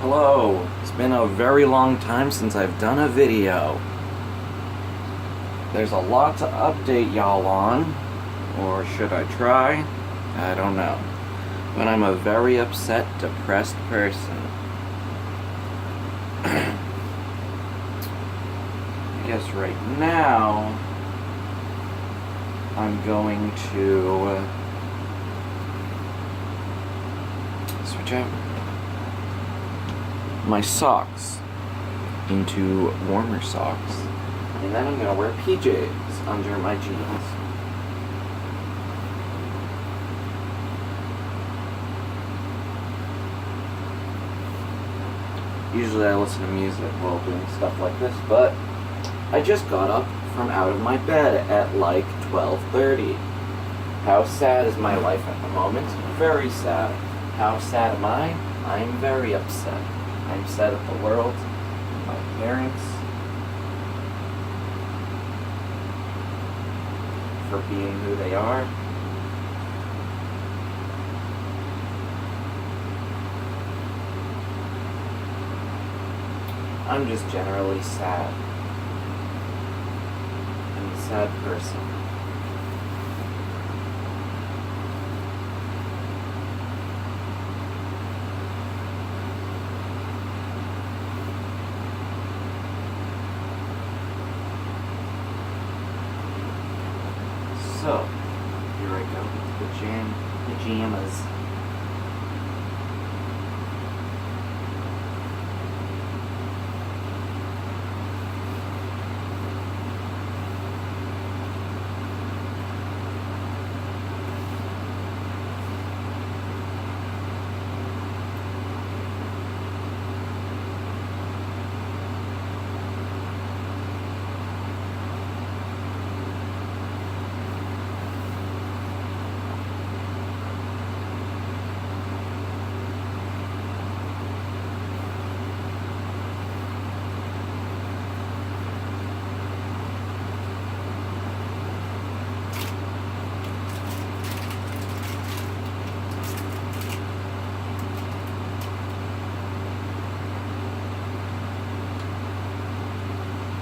Hello, it's been a very long time since I've done a video. There's a lot to update y'all on, or should I try? I don't know. But I'm a very upset, depressed person. I guess right now, I'm going to switch out my socks into warmer socks, and then I'm gonna wear PJs under my jeans. Usually I listen to music while doing stuff like this, but I just got up from out of my bed at like 12:30. How sad is my life at the moment? Very sad. How sad am I? I'm very upset. I'm sad at the world, my parents, for being who they are. I'm just generally sad. I'm a sad person. So, here I go with the pajamas.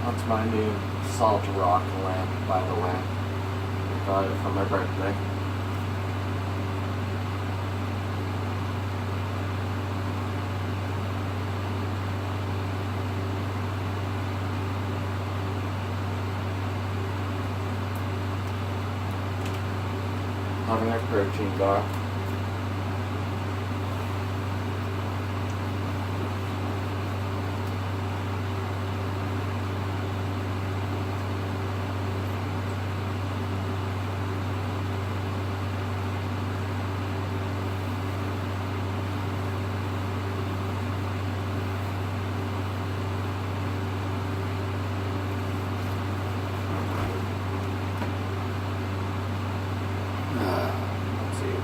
That's my new salt rock lamp, by the way. I got it for my birthday. Having a protein bar.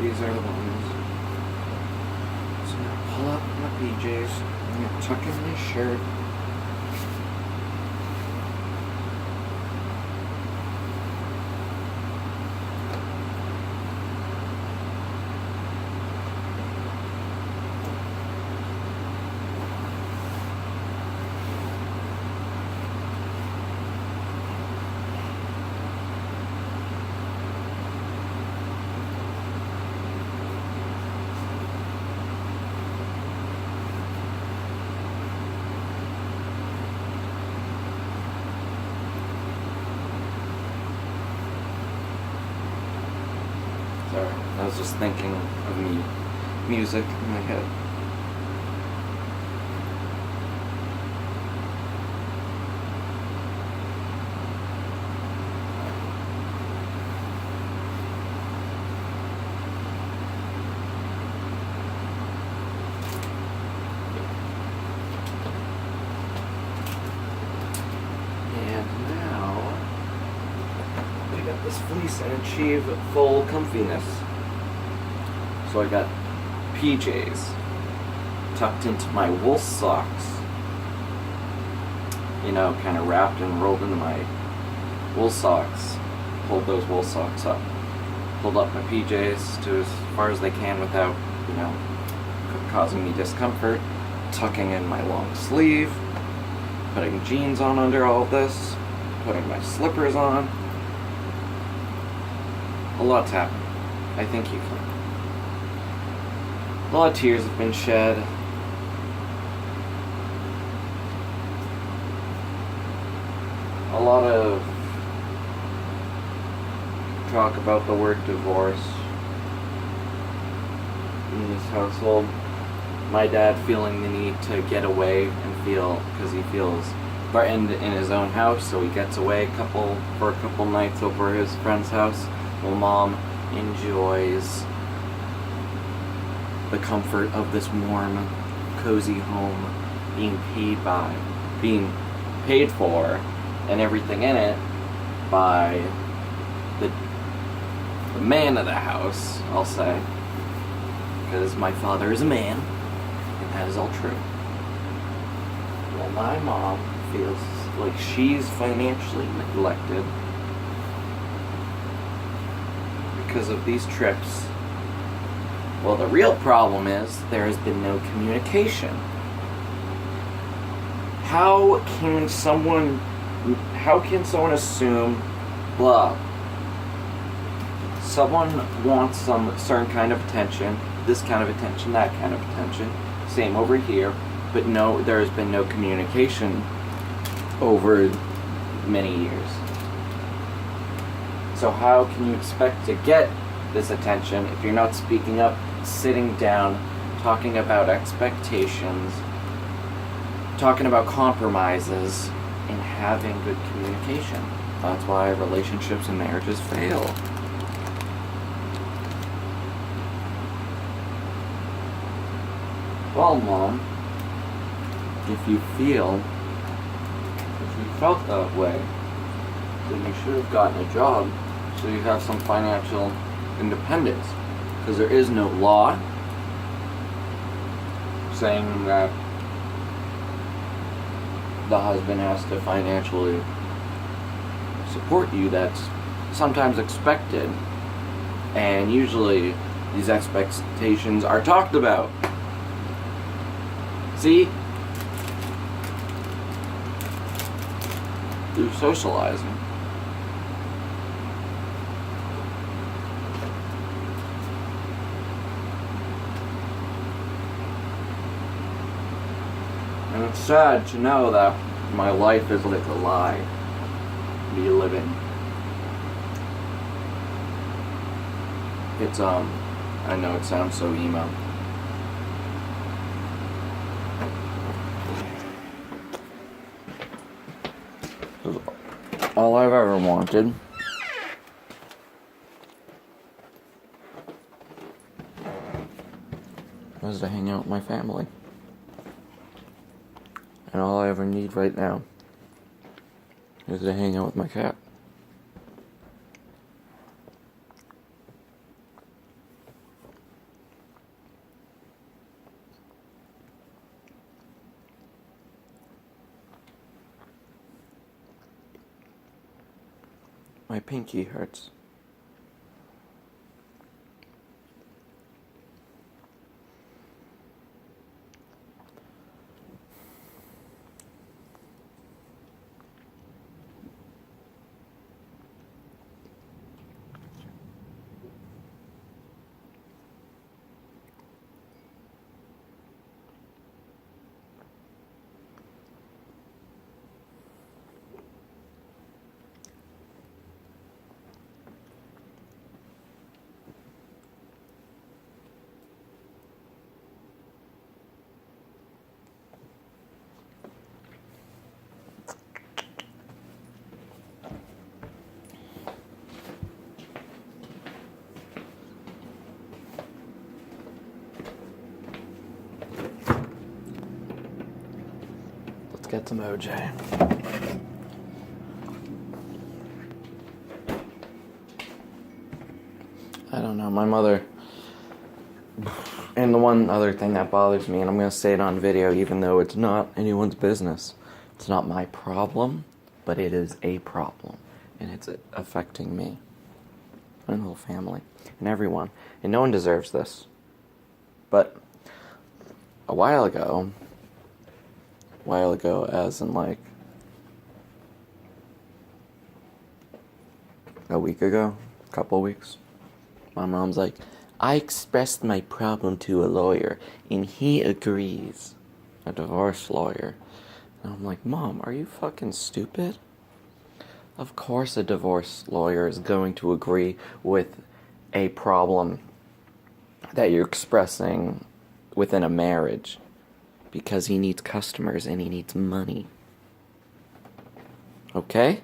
These are the ones. So I'm gonna pull up my PJs. I'm gonna tuck in my shirt. Sorry, I was just thinking of music in my head. And now we got this fleece and achieve full comfiness. So I got PJs tucked into my wool socks. You know, kind of wrapped and rolled into my wool socks. Pulled those wool socks up. Pulled up my PJs to as far as they can without, causing me discomfort. tucking in my long sleeve, putting jeans on under all this, putting my slippers on. A lot's happened. I think you can. A lot of tears have been shed. A lot of talk about the word divorce in this household. My dad feeling the need to get away and feel, because he feels threatened in his own house, so he gets away for a couple nights over his friend's house, while Mom enjoys the comfort of this warm, cozy home being paid for, and everything in it by the man of the house, I'll say, because my father is a man, and that is all true. Well, my mom feels like she's financially neglected because of these trips. Well, the real problem is there has been no communication. How can someone assume, blah, someone wants some certain kind of attention, this kind of attention, that kind of attention, same over here, but no, there has been no communication over many years. So how can you expect to get this attention if you're not speaking up, sitting down, talking about expectations, talking about compromises, and having good communication? That's why relationships and marriages fail. Well, Mom, if you felt that way, then you should have gotten a job so you have some financial independence. Because there is no law saying that the husband has to financially support you. That's sometimes expected, and usually these expectations are talked about. See? Through socializing. And it's sad to know that my life is like a lie to be living. It's, I know it sounds so emo. All I've ever wanted was to hang out with my family. And all I ever need right now is to hang out with my cat. My pinky hurts. Get some OJ. I don't know, my mother. And the one other thing that bothers me, and I'm going to say it on video even though it's not anyone's business. It's not my problem, but it is a problem. And it's affecting me. My whole family. And everyone. And no one deserves this. But a while ago, while ago, as in like a week ago, a couple of weeks. My mom's like, I expressed my problem to a lawyer and he agrees. A divorce lawyer. And I'm like, Mom, are you fucking stupid? Of course a divorce lawyer is going to agree with a problem that you're expressing within a marriage because he needs customers and he needs money. Okay?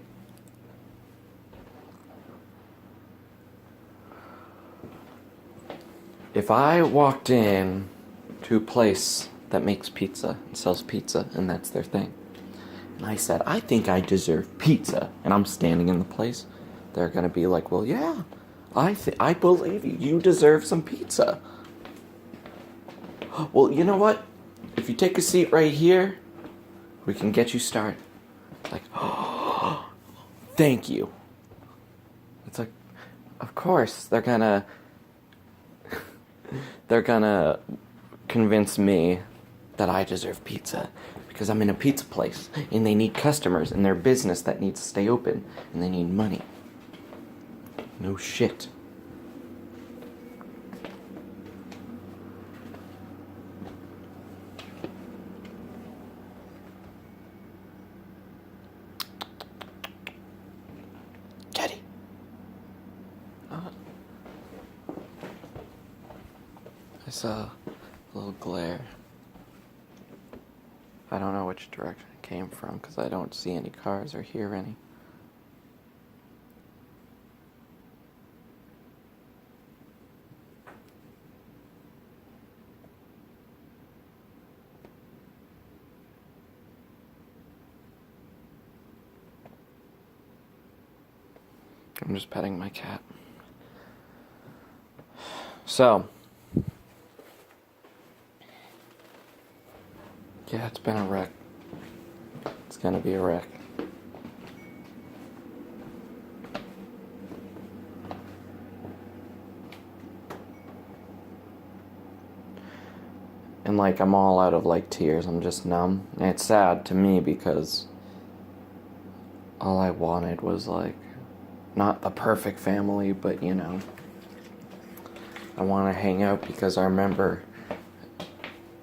If I walked in to a place that makes pizza and sells pizza and that's their thing, and I said, I think I deserve pizza, and I'm standing in the place, they're gonna be like, well, yeah, I believe you. You deserve some pizza. Well, you know what? If you take a seat right here, we can get you started. Like, oh, thank you. It's like, of course, they're gonna convince me that I deserve pizza because I'm in a pizza place and they need customers and their business that needs to stay open and they need money. No shit. Getty. I saw a little glare. I don't know which direction it came from because I don't see any cars or hear any. I'm just petting my cat. So, yeah, it's been a wreck. It's gonna be a wreck. And like, I'm all out of like tears. I'm just numb. And it's sad to me because all I wanted was like, not the perfect family, but you know, I want to hang out because I remember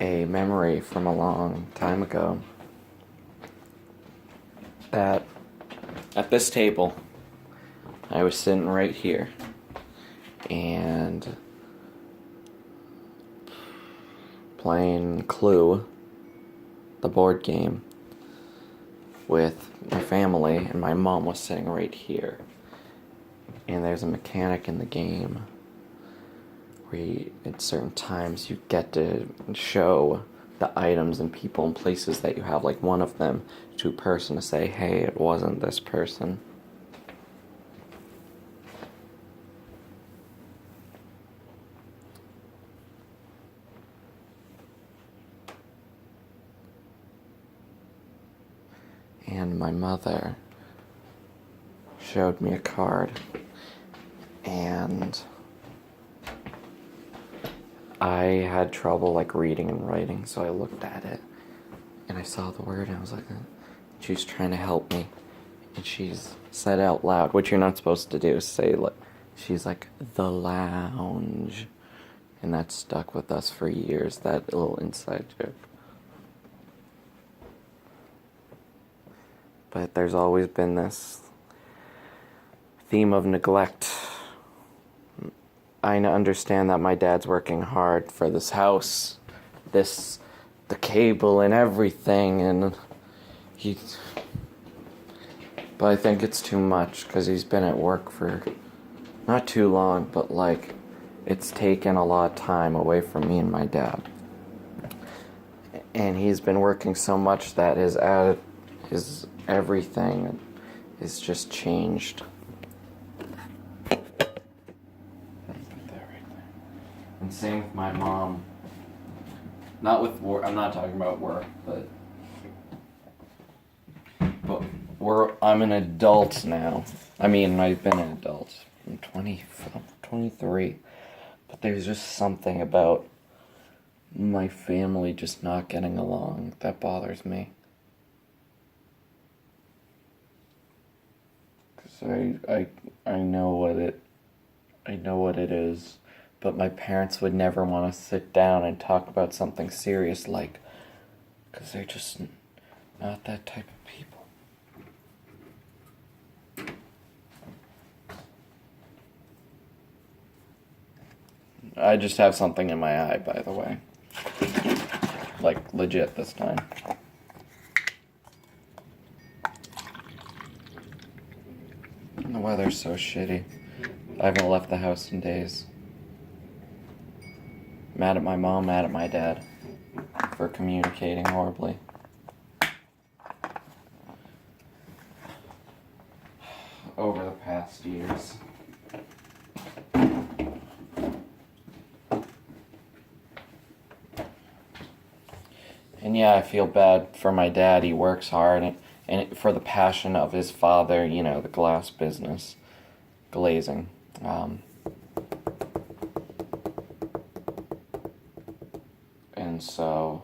a memory from a long time ago that at this table I was sitting right here and playing Clue, the board game, with my family, and my mom was sitting right here. And there's a mechanic in the game where at certain times you get to show the items and people and places that you have, like one of them to a person to say, hey, it wasn't this person. And my mother showed me a card, and I had trouble like reading and writing, so I looked at it and I saw the word and I was like, she was trying to help me, and she's said out loud, which you're not supposed to do, say like, she's like, the lounge, and that stuck with us for years, that little inside joke. But there's always been this theme of neglect. I understand that my dad's working hard for this house, the cable and everything, and but I think it's too much because he's been at work for not too long, but like it's taken a lot of time away from me and my dad. And he's been working so much that his everything is just changed. And same with my mom. Not with work. I'm not talking about work, but I'm an adult now. I mean, I've been an adult. I'm 23. But there's just something about my family just not getting along that bothers me. So I know what it is, but my parents would never want to sit down and talk about something serious, like, because they're just not that type of people. I just have something in my eye, by the way. Like, legit this time. And the weather's so shitty. I haven't left the house in days. Mad at my mom, mad at my dad for communicating horribly. Over the past years. And yeah, I feel bad for my dad. He works hard and for the passion of his father, you know, the glass business, glazing. And so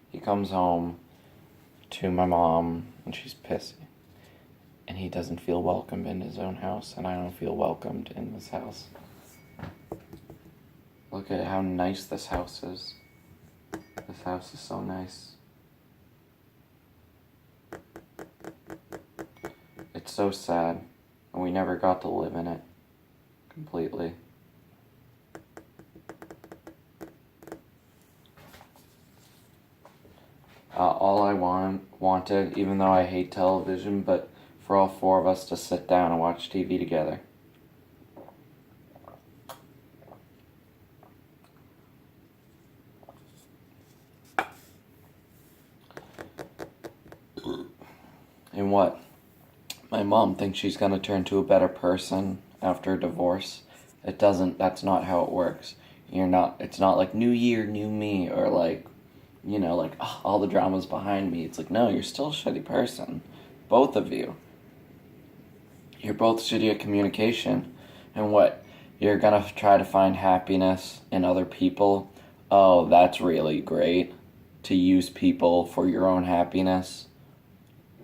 he comes home to my mom and she's pissy. And he doesn't feel welcome in his own house, and I don't feel welcomed in this house. Look at how nice this house is. This house is so nice. It's so sad, and we never got to live in it completely. All I wanted, even though I hate television, but for all four of us to sit down and watch TV together. And what? My mom thinks she's gonna turn to a better person after a divorce. It doesn't, that's not how it works. It's not like new year, new me, or like, you know, like, oh, all the drama's behind me. It's like, no, you're still a shitty person. Both of you. You're both shitty at communication. And what? You're gonna try to find happiness in other people? Oh, that's really great. To use people for your own happiness.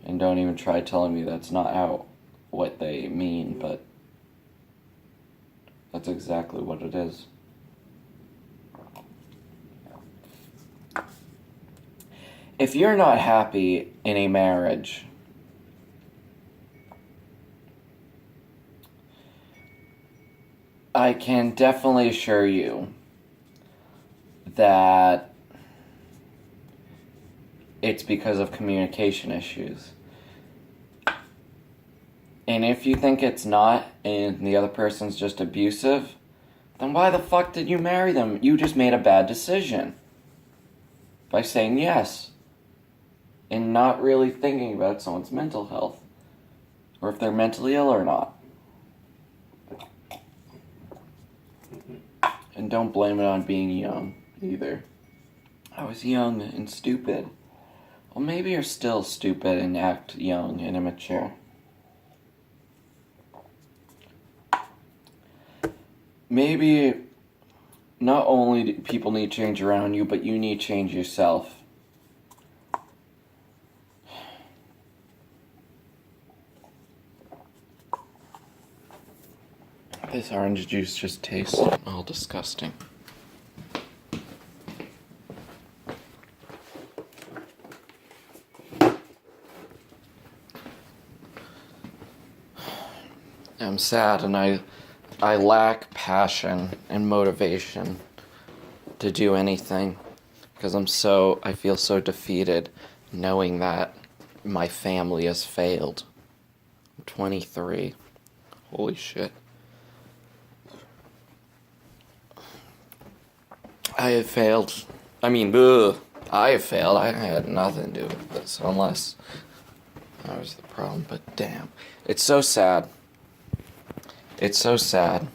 And don't even try telling me that's not how what they mean, but that's exactly what it is. If you're not happy in a marriage, I can definitely assure you that it's because of communication issues. And if you think it's not, and the other person's just abusive, then why the fuck did you marry them? You just made a bad decision by saying yes and not really thinking about someone's mental health or if they're mentally ill or not. And don't blame it on being young either. I was young and stupid. Well, maybe you're still stupid and act young and immature. Maybe not only do people need change around you, but you need change yourself. This orange juice just tastes all disgusting. I'm sad and I lack passion and motivation to do anything because I feel so defeated knowing that my family has failed. I'm 23. Holy shit. I have failed. I have failed. I had nothing to do with this unless that was the problem, but damn. It's so sad. It's so sad.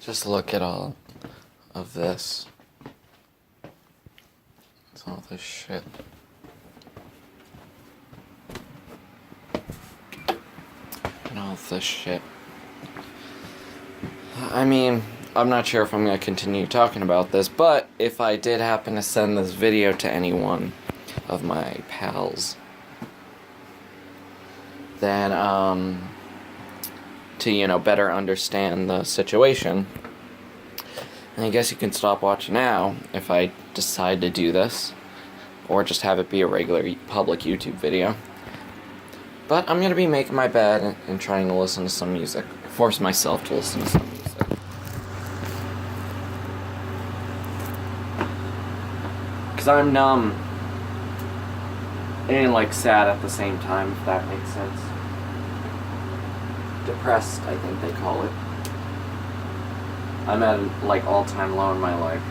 Just look at all of this. It's all this shit. And all this shit. I mean, I'm not sure if I'm going to continue talking about this, but if I did happen to send this video to any one of my pals, then, to, better understand the situation, and I guess you can stop watching now if I decide to do this, or just have it be a regular public YouTube video. But I'm going to be making my bed and trying to listen to some music. Force myself to listen to some music. Because I'm numb and, sad at the same time, if that makes sense. Depressed, I think they call it. I'm at an, all-time low in my life.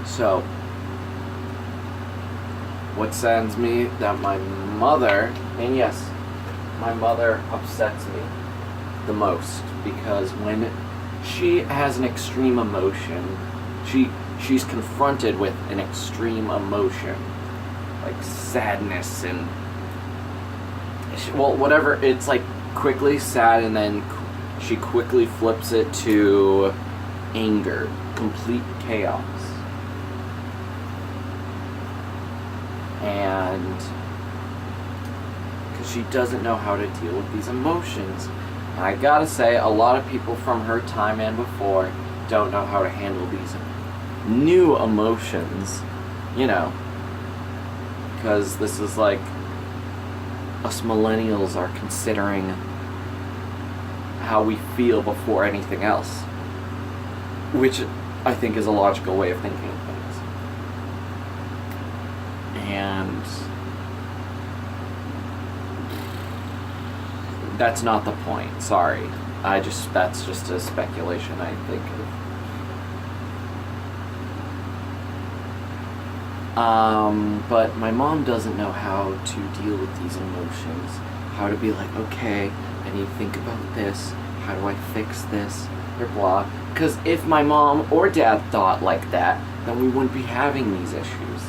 So, what saddens me that my mother, and yes, my mother upsets me the most, because when she has an extreme emotion, she's confronted with an extreme emotion, like sadness and, whatever, it's quickly sad, and then she quickly flips it to anger, complete chaos. And because she doesn't know how to deal with these emotions. And I gotta say, a lot of people from her time and before don't know how to handle these new emotions, because this is us millennials are considering how we feel before anything else, which I think is a logical way of thinking of things. And that's not the point, sorry. That's just a speculation I think of. But my mom doesn't know how to deal with these emotions, how to be okay, I need to think about this, how do I fix this, or blah. Because if my mom or dad thought like that, then we wouldn't be having these issues.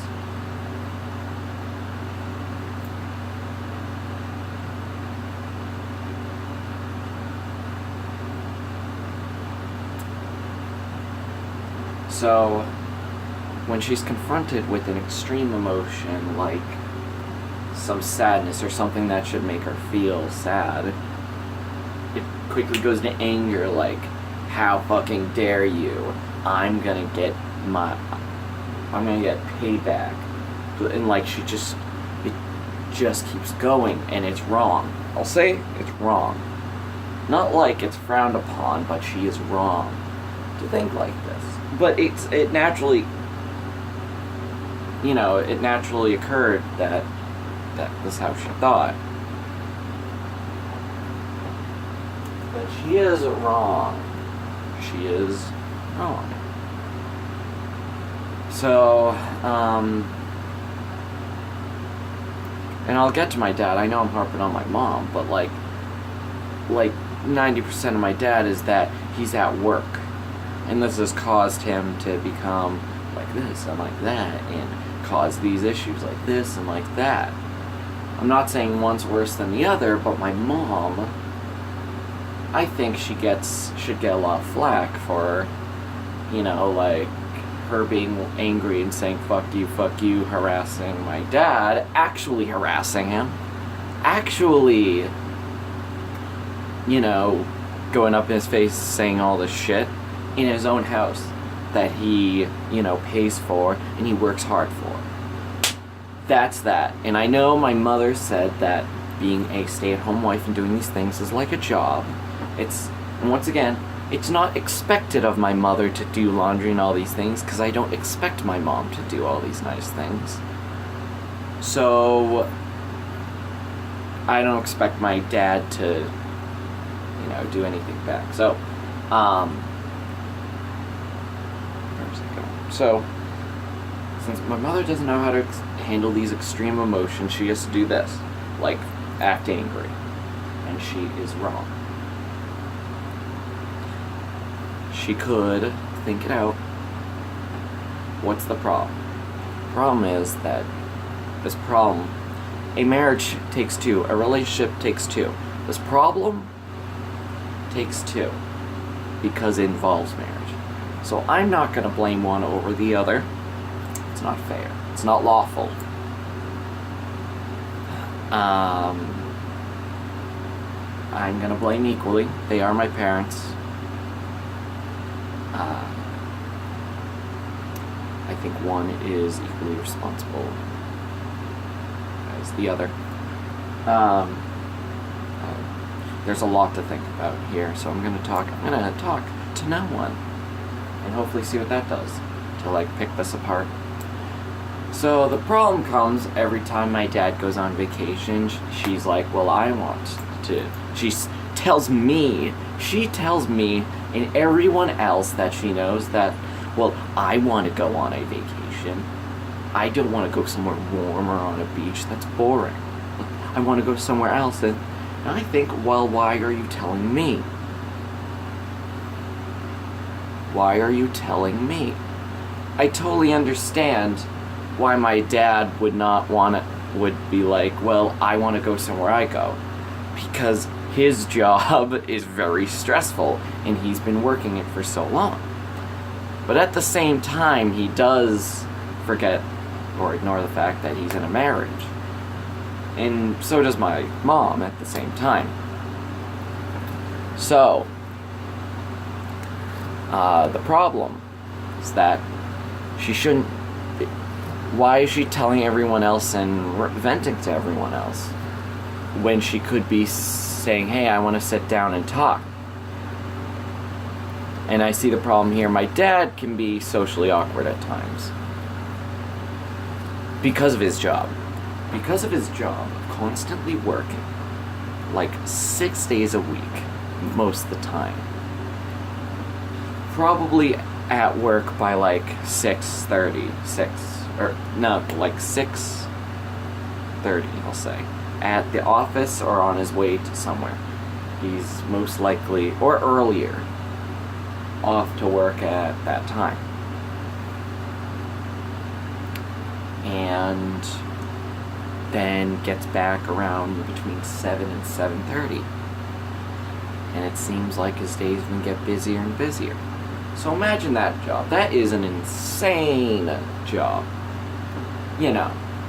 So, when she's confronted with an extreme emotion, like some sadness or something that should make her feel sad, it quickly goes to anger, how fucking dare you? I'm gonna get payback. And it just keeps going, and it's wrong. I'll say it's wrong. Not it's frowned upon, but she is wrong to think like this. But it naturally, it naturally occurred that was how she thought. But she is wrong. She is wrong. So, and I'll get to my dad. I know I'm harping on my mom, but 90% of my dad is that he's at work. And this has caused him to become like this and like that, and cause these issues like this and like that. I'm not saying one's worse than the other, but my mom, I think should get a lot of flack for, her being angry and saying fuck you, harassing my dad, actually harassing him, actually, going up in his face saying all this shit in his own house that he, pays for and he works hard for. That's that. And I know my mother said that being a stay-at-home wife and doing these things is like a job. And once again, it's not expected of my mother to do laundry and all these things, because I don't expect my mom to do all these nice things. So, I don't expect my dad to, do anything back. So, where was I going? So, since my mother doesn't know how to handle these extreme emotions, she has to do this, like act angry. And she is wrong. She could think it out. What's the problem? The problem is that a marriage takes two, a relationship takes two. This problem takes two because it involves marriage. So I'm not going to blame one over the other. It's not fair. It's not lawful. I'm going to blame equally. They are my parents. I think one is equally responsible as the other. There's a lot to think about here, so I'm gonna talk to no one, and hopefully see what that does to pick this apart. So the problem comes every time my dad goes on vacation. She's like, well, I want to. She tells me, and everyone else that she knows that, well, I want to go on a vacation. I don't want to go somewhere warm or on a beach. That's boring. I want to go somewhere else. And I think, well, why are you telling me? Why are you telling me? I totally understand why my dad would be like, well, I want to go somewhere I go. Because his job is very stressful and he's been working it for so long. But at the same time, he does forget or ignore the fact that he's in a marriage. And so does my mom at the same time. So, the problem is that she shouldn't. Why is she telling everyone else and venting to everyone else when she could be saying, hey, I want to sit down and talk? And I see the problem here. My dad can be socially awkward at times because of his job. Because of his job, constantly working, 6 days a week, most of the time. Probably at work by 6:30, 6:30, I'll say. At the office or on his way to somewhere. He's most likely, or earlier, off to work at that time. And then gets back around between 7 and 7:30. And it seems like his days even get busier and busier. So imagine that job. That is an insane job.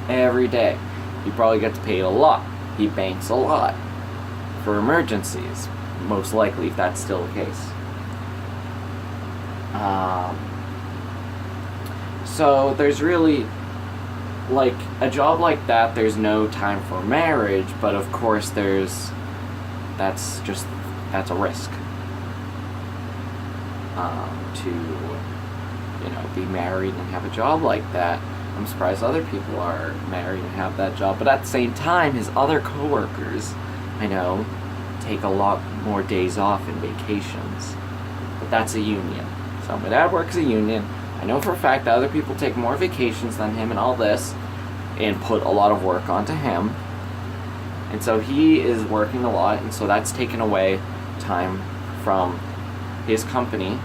Every day. He probably gets paid a lot. He banks a lot for emergencies, most likely, if that's still the case. So there's really, a job like that, there's no time for marriage, but of course that's a risk. To, be married and have a job like that. I'm surprised other people are married and have that job, but at the same time, his other coworkers, I know, take a lot more days off and vacations. But that's a union. So my dad works a union. I know for a fact that other people take more vacations than him and all this, and put a lot of work onto him. And so he is working a lot, and so that's taken away time from his company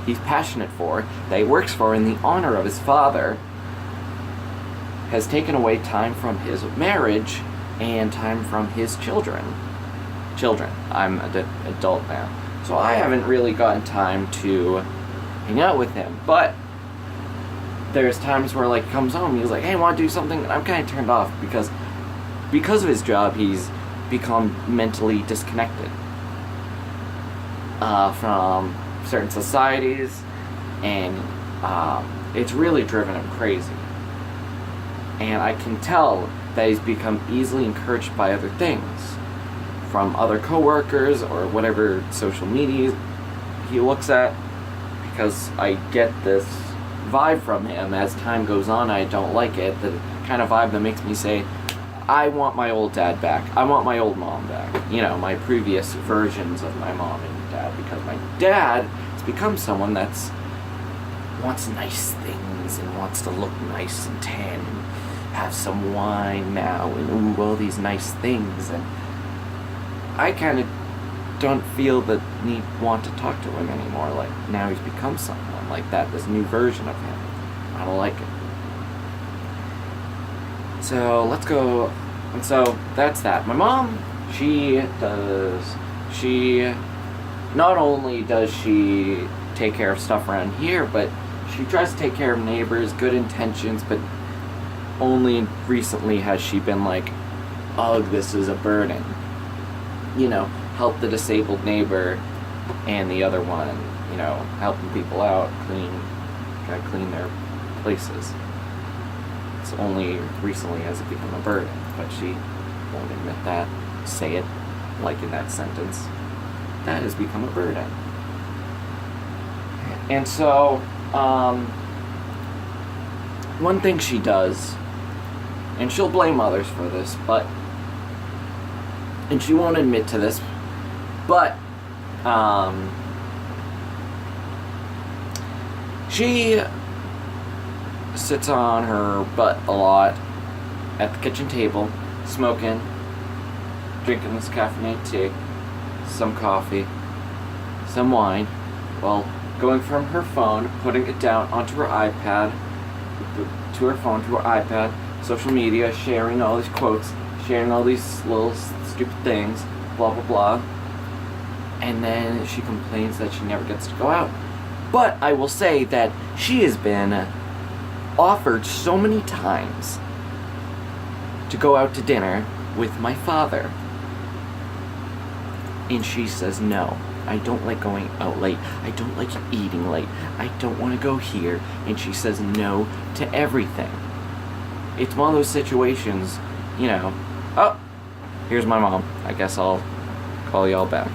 he's passionate for, that he works for in the honor of his father, has taken away time from his marriage and time from his children. I'm an adult now. So I haven't really gotten time to hang out with him. But there's times where he comes home, he's like, hey, want to do something? And I'm kind of turned off because of his job, he's become mentally disconnected from certain societies, and it's really driven him crazy. And I can tell that he's become easily encouraged by other things, from other coworkers or whatever social media he looks at, because I get this vibe from him as time goes on. I don't like it, the kind of vibe that makes me say, I want my old dad back. I want my old mom back. My previous versions of my mom and dad, because my dad has become someone that's wants nice things and wants to look nice and tan and have some wine now and all these nice things, and I kind of don't feel the need want to talk to him anymore. Like, now he's become someone like that, this new version of him. I don't like it. So let's go. And so that's that. My mom, she not only does she take care of stuff around here, but she tries to take care of neighbors, good intentions, but only recently has she been like, ugh, this is a burden. You know, help the disabled neighbor and the other one, you know, helping people out, gotta clean their places. It's only recently has it become a burden, but she won't admit that, say it like in that sentence. That has become a burden. And so, one thing she does, and she'll blame others for this, and she won't admit to this, but, she sits on her butt a lot at the kitchen table, smoking, drinking this caffeinated tea, some coffee, some wine, while going from her phone, putting it down onto her iPad, to her phone, to her iPad, social media, sharing all these quotes, sharing all these little stupid things, blah blah blah. And then she complains that she never gets to go out. But I will say that she has been offered so many times to go out to dinner with my father. And she says, no, I don't like going out late. I don't like eating late. I don't want to go here. And she says no to everything. It's one of those situations, you know, oh, here's my mom. I guess I'll call y'all back.